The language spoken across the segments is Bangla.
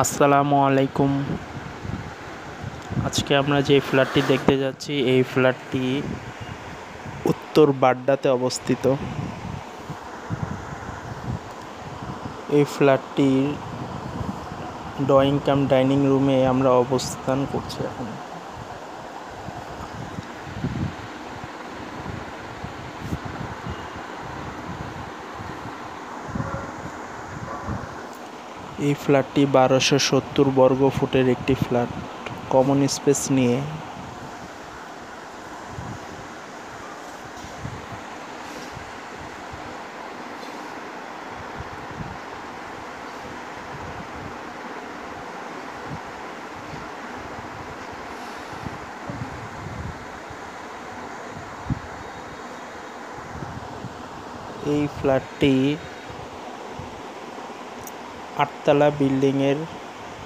আসসালামু আলাইকুম। আজকে আমরা যে ফ্ল্যাটটি দেখতে যাচ্ছি এই ফ্ল্যাটটি উত্তর বাড্ডাতে অবস্থিত। এই ফ্ল্যাটটির ড্রয়িং কাম ডাইনিং রুমে আমরা অবস্থান করছি এখন। এই ফ্ল্যাটটি 1270 বর্গ ফুটের একটি ফ্ল্যাট, কমন স্পেস নিয়ে। এই ফ্ল্যাটটি 8তলা বিল্ডিংয়ের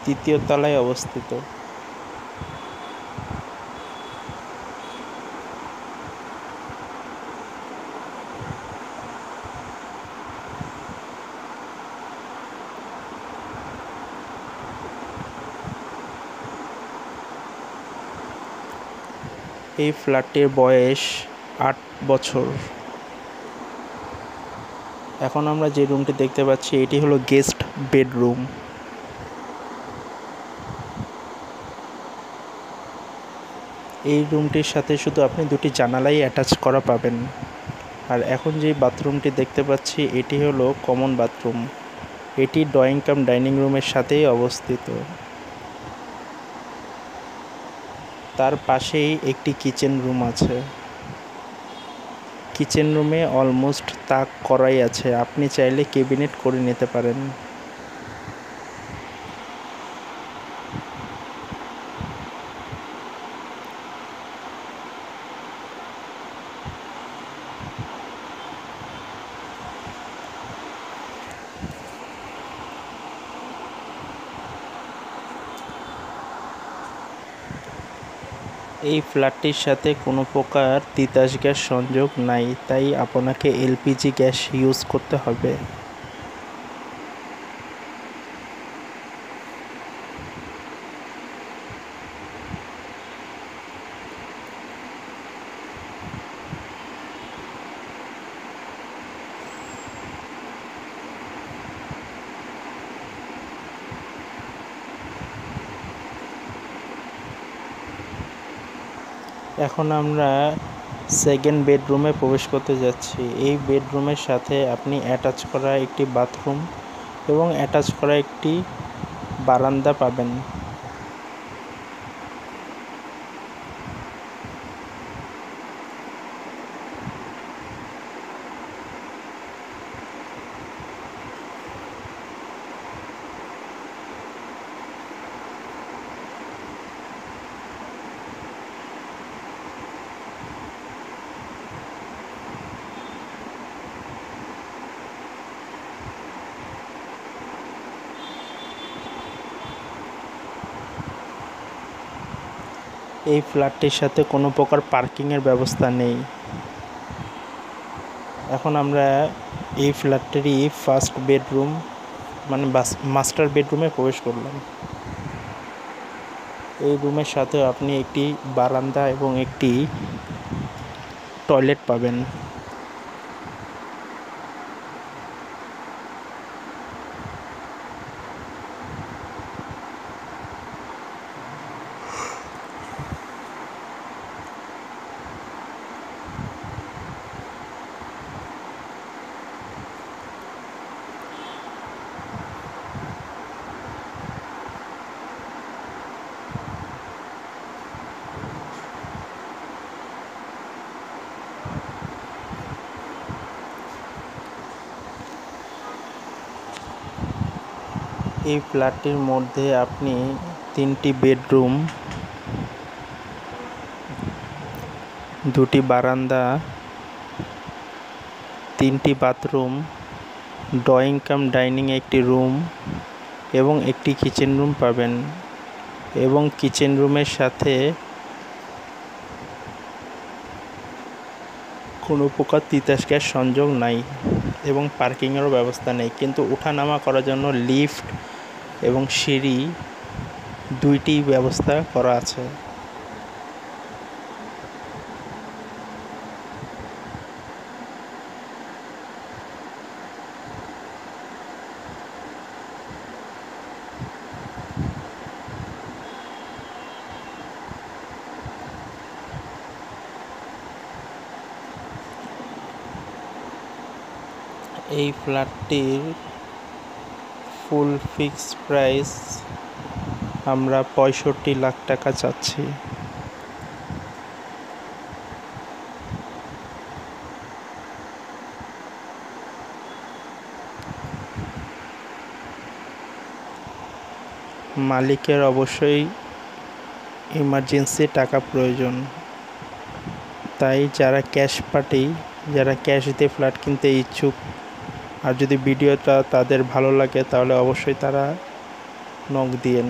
3য় তলায় অবস্থিত। এই ফ্ল্যাটটির বয়স 8 বছর। এখন আমরা যে রুমটি দেখতে পাচ্ছি এটি হলো গেস্ট বেডরুম। এই রুমটির সাথে শুধু আপনি দুটি জানালাই অ্যাটাচ করা পাবেন। আর এখন যে বাথরুমটি দেখতে পাচ্ছি এটি হলো কমন বাথরুম। এটি ড্রয়িং কাম ডাইনিং রুমের সাথেই অবস্থিত। তার পাশেই একটি কিচেন রুম আছে। কিচেন রুমে অলমোস্ট তাক করাই আছে, আপনি চাইলে ক্যাবিনেট করে নিতে পারেন। এই ফ্ল্যাটটির সাথে কোনো প্রকার তিতাস গ্যাস সংযোগ নাই, তাই আপনাকে এলপিজি গ্যাস ইউজ করতে হবে। এখন আমরা সেকেন্ড বেডরুমে প্রবেশ করতে যাচ্ছি। এই বেডরুমের সাথে আপনি অ্যাটাচ করা একটি বাথরুম এবং অ্যাটাচ করা একটি বারান্দা পাবেন। এই ফ্ল্যাটটির সাথে কোনো প্রকার পার্কিংয়ের ব্যবস্থা নেই। এখন আমরা এই ফ্ল্যাটটিরই ফার্স্ট বেডরুম মানে মাস্টার বেডরুমে প্রবেশ করলাম। এই রুমের সাথে আপনি একটি বারান্দা এবং একটি টয়লেট পাবেন। এই ফ্ল্যাটটির মধ্যে আপনি 3টি বেডরুম, 2টি বারান্দা, 3টি বাথরুম, ড্রয়িং কাম ডাইনিং একটি রুম এবং একটি কিচেন রুম পাবেন। এবং কিচেন রুমের সাথে কোনো প্রকার তিতাস গ্যাস সংযোগ নাই এবং পার্কিংয়েরও ব্যবস্থা নেই, কিন্তু ওঠানামা করার জন্য লিফট এবং সিঁড়ি দুইটি ব্যবস্থা করা আছে। এই ফ্ল্যাটটির ফুল ফিক্সড প্রাইস আমরা 65 লাখ টাকা চাচ্ছি। মালিকের অবশ্যই ইমার্জেন্সি টাকা প্রয়োজন, তাই যারা ক্যাশ পার্টি, যারা ক্যাশ দিয়ে ফ্ল্যাট কিনতে ইচ্ছুক, আর যদি ভিডিওটা তাদের ভালো লাগে তাহলে অবশ্যই তারা নক দিয়েন।